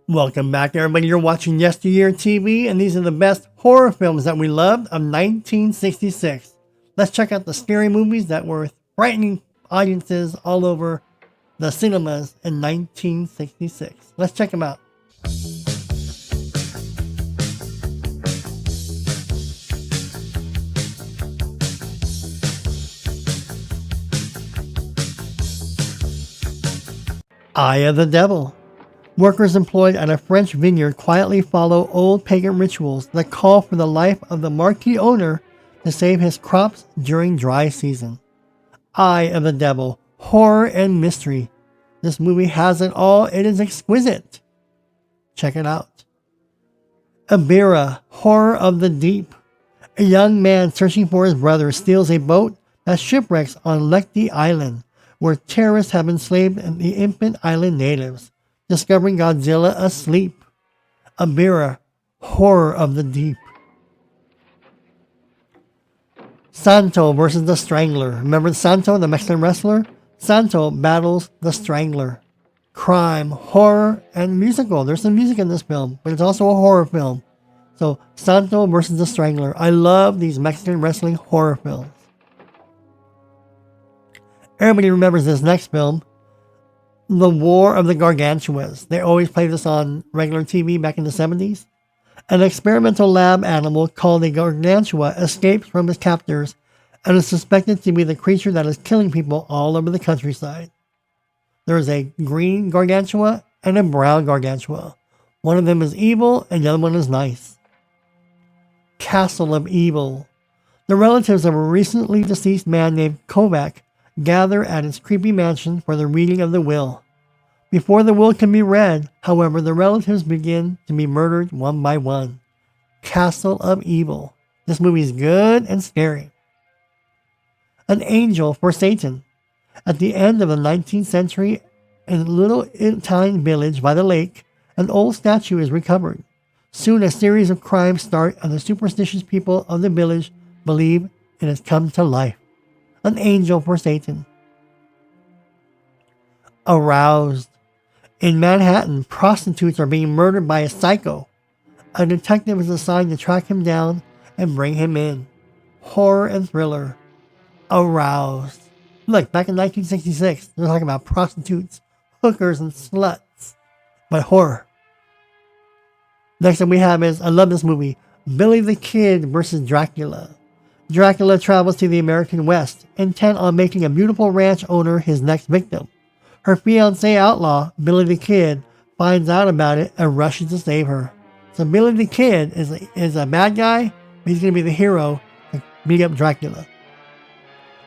Welcome back, everybody. You're watching Yesteryear TV, and these are the best horror films that we loved of 1966. Let's check out the scary movies that were frightening audiences all over the cinemas in 1966. Let's check them out. Eye of the Devil. Workers employed at a French vineyard quietly follow old pagan rituals that call for the life of the marquee owner to save his crops during dry season. Eye of the Devil, horror and mystery. This movie has it all. It is exquisite. Check it out. Ibera, horror of the deep. A young man searching for his brother steals a boat that shipwrecks on Lekti Island, where terrorists have enslaved the infant island natives, discovering Godzilla asleep. Ibera, horror of the deep. Santo versus the Strangler. Remember Santo, the Mexican wrestler? Santo battles the Strangler. Crime, horror, and musical. There's some music in this film, but it's also a horror film. So, Santo versus the Strangler. I love these Mexican wrestling horror films. Everybody remembers this next film, The War of the Gargantuas. They always play this on regular TV back in the 70s. An experimental lab animal called a gargantua escapes from its captors and is suspected to be the creature that is killing people all over the countryside. There is a green gargantua and a brown gargantua. One of them is evil and the other one is nice. Castle of Evil. The relatives of a recently deceased man named Kovac gather at its creepy mansion for the reading of the will. Before the will can be read, however, the relatives begin to be murdered one by one. Castle of Evil. This movie is good and scary. An Angel for Satan. At the end of the 19th century, in a little Italian village by the lake, an old statue is recovered. Soon a series of crimes start and the superstitious people of the village believe it has come to life. An Angel for Satan. Aroused. In Manhattan, prostitutes are being murdered by a psycho. A detective is assigned to track him down and bring him in. Horror and thriller. Aroused. Look, back in 1966, they're talking about prostitutes, hookers, and sluts. But horror. Next up we have is, I love this movie, Billy the Kid versus Dracula. Dracula travels to the American West, intent on making a beautiful ranch owner his next victim. Her fiancé outlaw, Billy the Kid, finds out about it and rushes to save her. So Billy the Kid is a bad guy, but he's going to be the hero to beat up Dracula.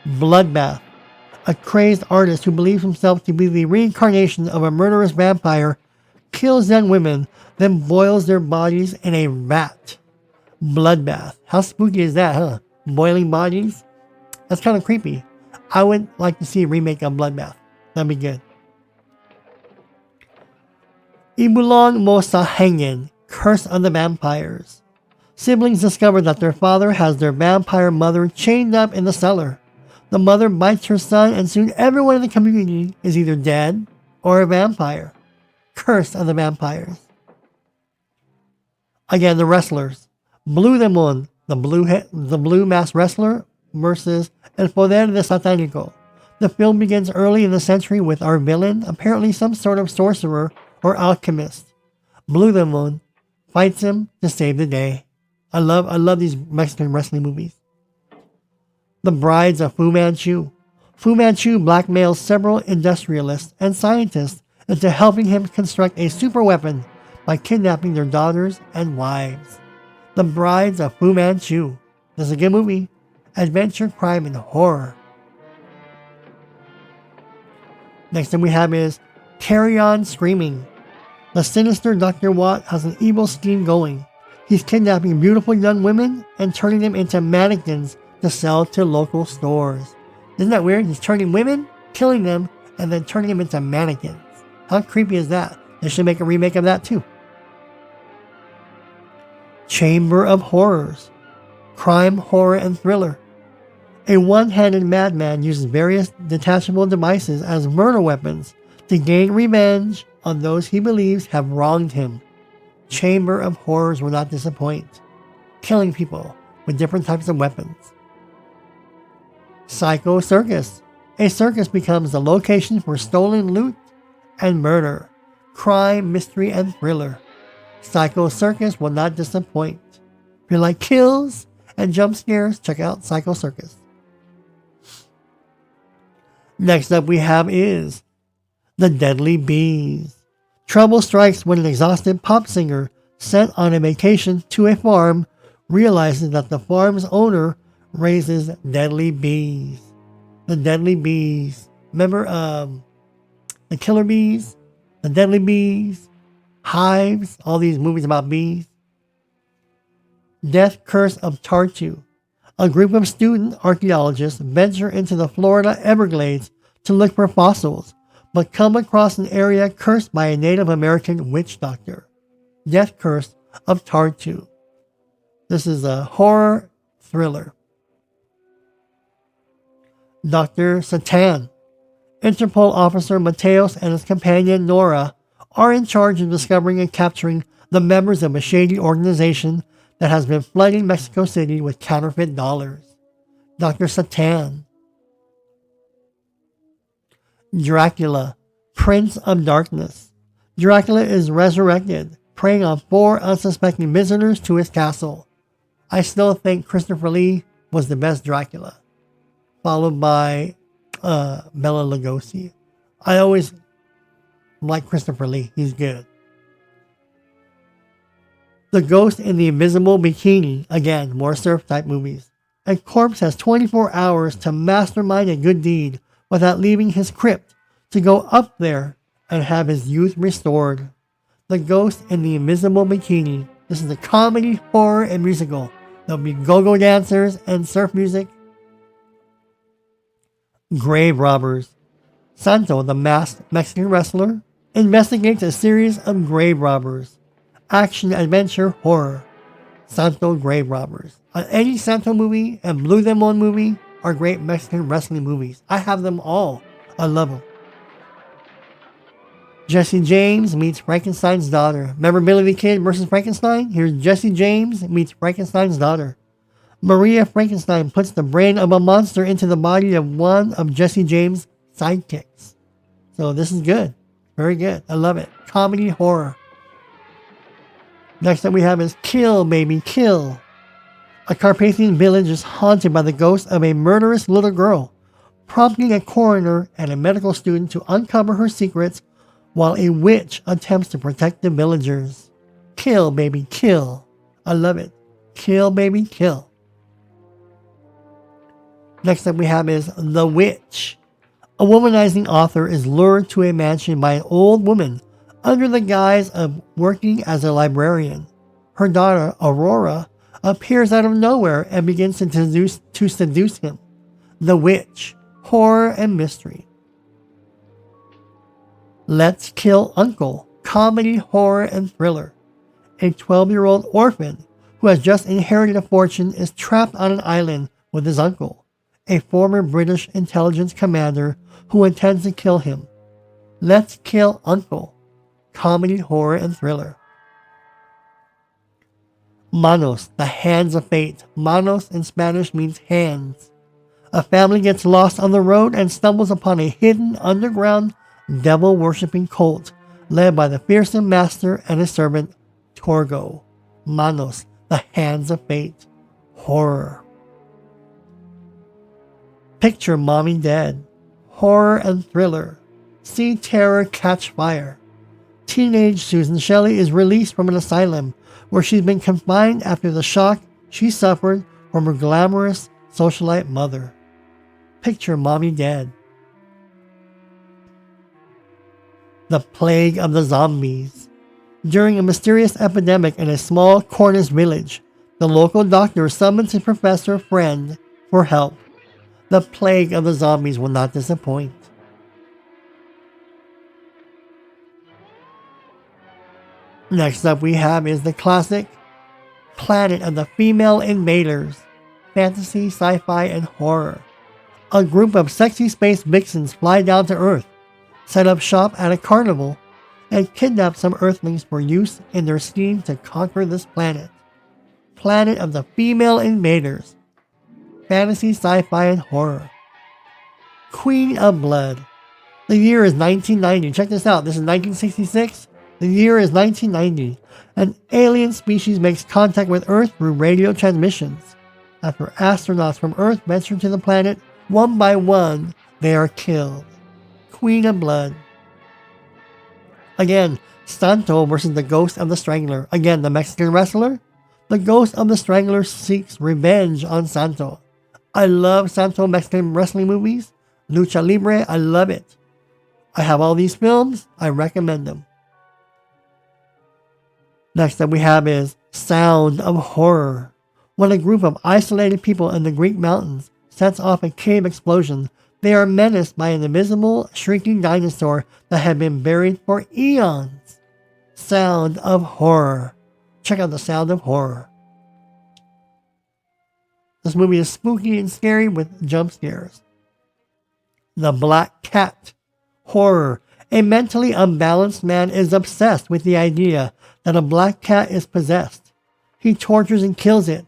Bloodbath. A crazed artist who believes himself to be the reincarnation of a murderous vampire kills young women, then boils their bodies in a vat. Bloodbath. How spooky is that, huh? Boiling bodies? That's kind of creepy. I would like to see a remake of Bloodbath. That'd be good. Ibulon mo sa Hangin, Curse of the Vampires. Siblings discover that their father has their vampire mother chained up in the cellar. The mother bites her son and soon everyone in the community is either dead or a vampire. Curse of the Vampires. Again, the wrestlers. Blue Demon, the blue masked wrestler versus El Poder de Satánico. The film begins early in the century with our villain, apparently some sort of sorcerer or alchemist. Blue Demon fights him to save the day. I love these Mexican wrestling movies. The Brides of Fu Manchu. Fu Manchu blackmails several industrialists and scientists into helping him construct a super weapon by kidnapping their daughters and wives. The Brides of Fu Manchu. This is a good movie. Adventure, crime, and horror. Next thing we have is Carry On Screaming. The sinister Dr. Watt has an evil scheme going. He's kidnapping beautiful young women and turning them into mannequins to sell to local stores. Isn't that weird? He's turning women, killing them, and then turning them into mannequins. How creepy is that? They should make a remake of that too. Chamber of Horrors. Crime, horror, and thriller. A one-handed madman uses various detachable devices as murder weapons to gain revenge on those he believes have wronged him. Chamber of Horrors will not disappoint, killing people with different types of weapons. Psycho Circus. A circus becomes the location for stolen loot and murder, crime, mystery, and thriller. Psycho Circus will not disappoint. If you like kills and jump scares, check out Psycho Circus. Next up we have is The Deadly Bees. Trouble strikes when an exhausted pop singer sent on a vacation to a farm realizes that the farm's owner raises deadly bees. The Deadly Bees. Remember The Killer Bees? The Deadly Bees? Hives? All these movies about bees. Death Curse of Tartu. A group of student archaeologists venture into the Florida Everglades to look for fossils, but come across an area cursed by a Native American witch doctor. Death Curse of Tartu. This is a horror thriller. Dr. Satan. Interpol officer Mateos and his companion Nora are in charge of discovering and capturing the members of a shady organization that has been flooding Mexico City with counterfeit dollars. Dr. Satan. Dracula, Prince of Darkness. Dracula is resurrected, preying on 4 unsuspecting visitors to his castle. I still think Christopher Lee was the best Dracula, followed by Bela Lugosi. I always like Christopher Lee. He's good. The Ghost in the Invisible Bikini. Again, more surf-type movies. A corpse has 24 hours to mastermind a good deed without leaving his crypt to go up there and have his youth restored. The Ghost in the Invisible Bikini. This is a comedy, horror, and musical. There'll be go-go dancers and surf music. Grave Robbers. Santo, the masked Mexican wrestler, investigates a series of grave robbers. Action, adventure, horror. Santo Grave Robbers. Any Santo movie and Blue Demon movie are great Mexican wrestling movies. I have them all. I love them. Jesse James meets Frankenstein's daughter. Remember Billy the Kid versus Frankenstein? Here's Jesse James meets Frankenstein's daughter. Maria Frankenstein puts the brain of a monster into the body of one of Jesse James' sidekicks. So this is good. Very good. I love it. Comedy, horror. Next up we have is Kill, Baby, Kill. A Carpathian village is haunted by the ghost of a murderous little girl, prompting a coroner and a medical student to uncover her secrets while a witch attempts to protect the villagers. Kill, baby, kill. I love it. Kill, baby, kill. Next up we have is The Witch. A womanizing author is lured to a mansion by an old woman under the guise of working as a librarian. Her daughter, Aurora, appears out of nowhere and begins to seduce him. The Witch. Horror and mystery. Let's Kill Uncle. Comedy, horror, and thriller. A 12-year-old orphan who has just inherited a fortune is trapped on an island with his uncle, a former British intelligence commander who intends to kill him. Let's Kill Uncle. Comedy, horror, and thriller. Manos, the Hands of Fate. Manos in Spanish means hands. A family gets lost on the road and stumbles upon a hidden underground devil-worshipping cult led by the fearsome master and his servant, Torgo. Manos, the Hands of Fate. Horror. Picture Mommy Dead. Horror and thriller. See terror catch fire. Teenage Susan Shelley is released from an asylum where she's been confined after the shock she suffered from her glamorous socialite mother. Picture Mommy Dead. The Plague of the Zombies. During a mysterious epidemic in a small Cornish village, the local doctor summons his professor friend for help. The Plague of the Zombies will not disappoint. Next up we have is the classic Planet of the Female Invaders. Fantasy, sci-fi, and horror. A group of sexy space vixens fly down to Earth set up shop at a carnival, and kidnap some Earthlings for use in their scheme to conquer this planet. Planet of the Female Invaders. Fantasy, sci-fi, and horror. Queen of Blood. The year is 1990. Check this out. This is 1966. The year is 1990. An alien species makes contact with Earth through radio transmissions. After astronauts from Earth venture to the planet, one by one, they are killed. Queen of Blood. Again, Santo versus the Ghost of the Strangler. Again, the Mexican wrestler. The Ghost of the Strangler seeks revenge on Santo. I love Santo Mexican wrestling movies. Lucha Libre, I love it. I have all these films. I recommend them. Next up we have is Sound of Horror. When a group of isolated people in the Greek mountains sets off a cave explosion, they are menaced by an invisible, shrieking dinosaur that had been buried for eons. Sound of Horror. Check out the Sound of Horror. This movie is spooky and scary with jump scares. The Black Cat. Horror. A mentally unbalanced man is obsessed with the idea that a black cat is possessed. He tortures and kills it.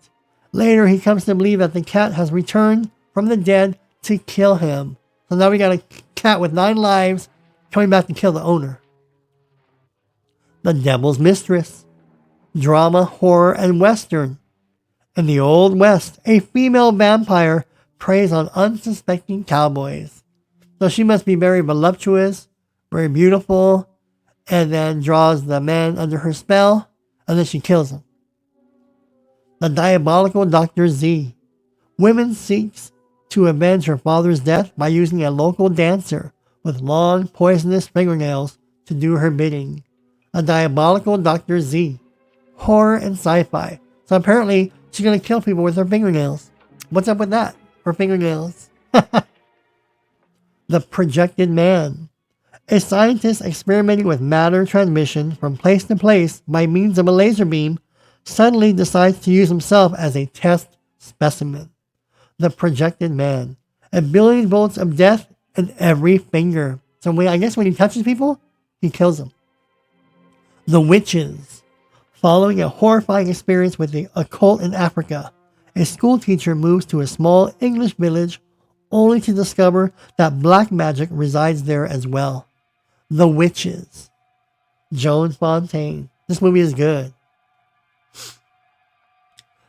Later, he comes to believe that the cat has returned from the dead to kill him. So now we got a cat with 9 lives coming back to kill the owner. The Devil's Mistress. Drama, horror, and western. In the Old West, a female vampire preys on unsuspecting cowboys. So she must be very voluptuous, very beautiful, and then draws the man under her spell, and then she kills him. The Diabolical Dr. Z. Woman seeks to avenge her father's death by using a local dancer with long, poisonous fingernails to do her bidding. A Diabolical Dr. Z. Horror and sci-fi. So apparently, she's going to kill people with her fingernails. What's up with that? Her fingernails. The Projected Man. A scientist experimenting with matter transmission from place to place by means of a laser beam suddenly decides to use himself as a test specimen. The Projected Man. 1 billion volts of death in every finger. So I guess when he touches people, he kills them. The Witches. Following a horrifying experience with the occult in Africa, a school teacher moves to a small English village only to discover that black magic resides there as well. The Witches. Joan Fontaine. This movie is good.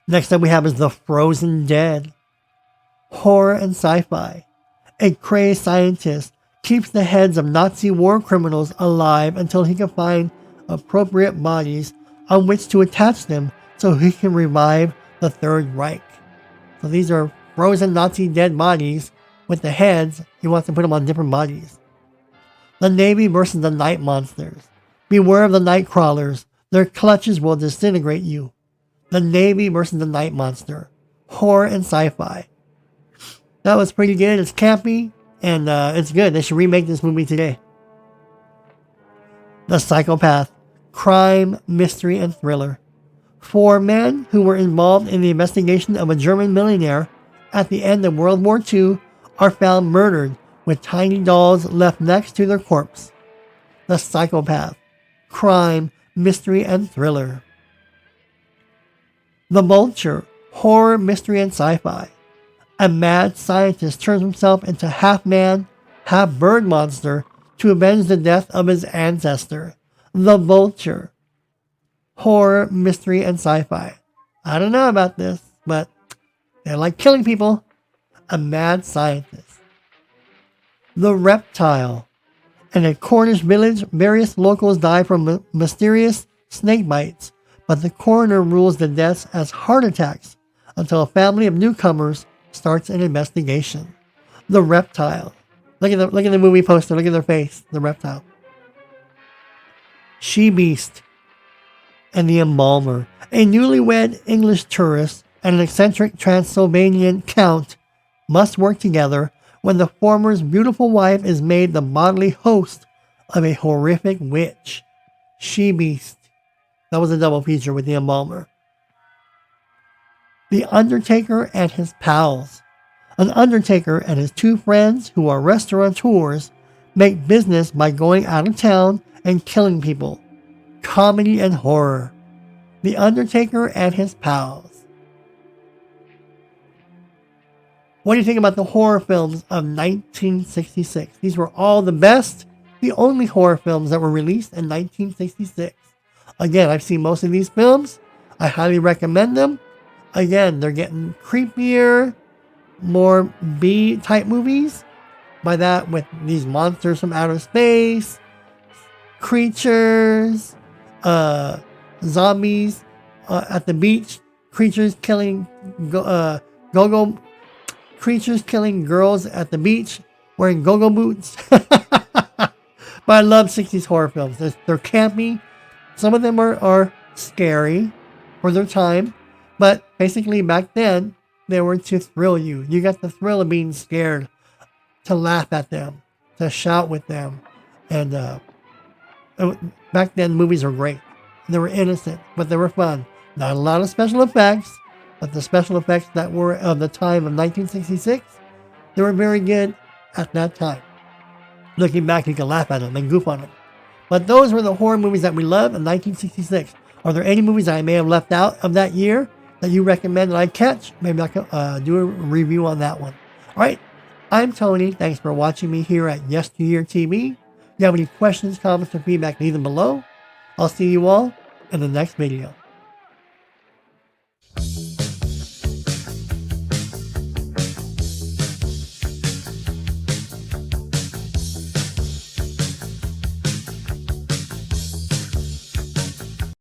Next up we have is The Frozen Dead. Horror and sci-fi. A crazed scientist keeps the heads of Nazi war criminals alive until he can find appropriate bodies on which to attach them so he can revive the Third Reich. So these are frozen Nazi dead bodies with the heads. He wants to put them on different bodies. The Navy versus the Night Monsters. Beware of the night crawlers. Their clutches will disintegrate you. The Navy versus the Night Monster. Horror and sci-fi. That was pretty good. It's campy and it's good. They should remake this movie today. The Psychopath. Crime, mystery, and thriller. 4 men who were involved in the investigation of a German millionaire at the end of World War II are found murdered with tiny dolls left next to their corpse. The Psychopath. Crime, mystery, and thriller. The Vulture. Horror, mystery, and sci-fi. A mad scientist turns himself into half-man, half-bird monster to avenge the death of his ancestor. The Vulture. Horror, mystery, and sci-fi. I don't know about this, but they like killing people. A mad scientist. The Reptile. In a Cornish village, various locals die from mysterious snake bites, but the coroner rules the deaths as heart attacks until a family of newcomers starts an investigation. The Reptile. Look at the movie poster. Look at their face. The Reptile. She-Beast. And the Embalmer. A newlywed English tourist and an eccentric Transylvanian count must work together when the former's beautiful wife is made the bodily host of a horrific witch. She-Beast. That was a double feature with the Embalmer. The Undertaker and His Pals. An undertaker and his 2 friends, who are restaurateurs, make business by going out of town and killing people. Comedy and horror. The Undertaker and his pals. What do you think about the horror films of 1966? These were all the best, the only horror films that were released in 1966. Again, I've seen most of these films. I highly recommend them. Again, they're getting creepier, more B-type movies. By that, with these monsters from outer space, creatures, zombies at the beach, creatures killing go-go creatures killing girls at the beach wearing go-go boots. But I love 60s horror films. They're campy. Some of them are scary for their time, but basically back then they were to thrill you. You got the thrill of being scared, to laugh at them, to shout with them, and back then movies were great. They were innocent, but they were fun. Not a lot of special effects, but the special effects that were of the time of 1966, they were very good at that time. Looking back, you can laugh at them and goof on them. But those were the horror movies that we loved in 1966. Are there any movies I may have left out of that year that you recommend that I catch? Maybe I can do a review on that one. All right, I'm Tony. Thanks for watching me here at Yesteryear TV. If you have any questions, comments, or feedback, leave them below. I'll see you all in the next video.